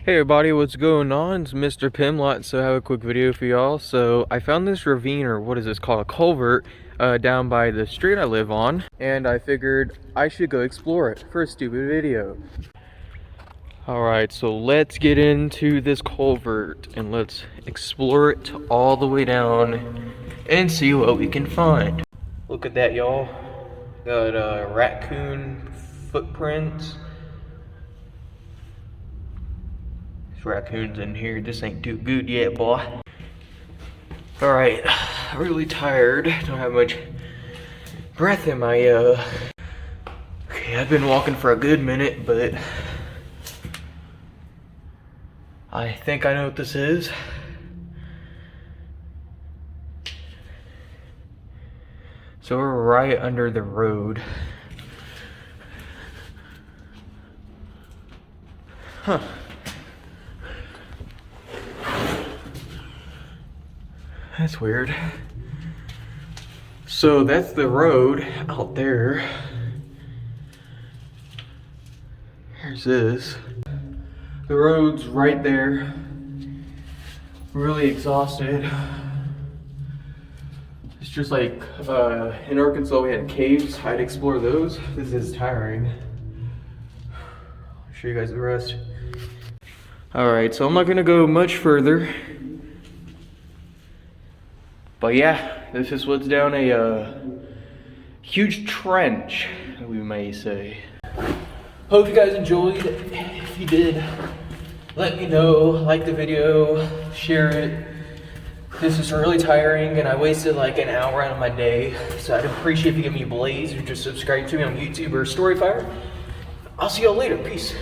Hey everybody, what's going on? It's Mr. Pimlot. So I have a quick video for y'all. So I found this ravine, or what is this called, a culvert, down by the street I live on, and I figured I should go explore it for a stupid video. Alright, so let's get into this culvert and let's explore it all the way down and see what we can find. Look at that, y'all. Got raccoon footprints. Raccoons in here. This ain't too good yet, boy. Alright, really tired. Don't have much breath in my Okay, I've been walking for a good minute, but I think I know what this is. So we're right under the road. Huh. That's weird. So that's the road out there. Here's this. The road's right there. Really exhausted. It's just like in Arkansas we had caves. I'd explore those. This is tiring. I'll show you guys the rest. Alright, so I'm not gonna go much further. But yeah, this is what's down a huge trench, we may say. Hope you guys enjoyed. If you did, let me know. Like the video, share it. This is really tiring and I wasted like an hour out of my day. So I'd appreciate if you give me a blaze or just subscribe to me on YouTube or Storyfire. I'll see y'all later. Peace.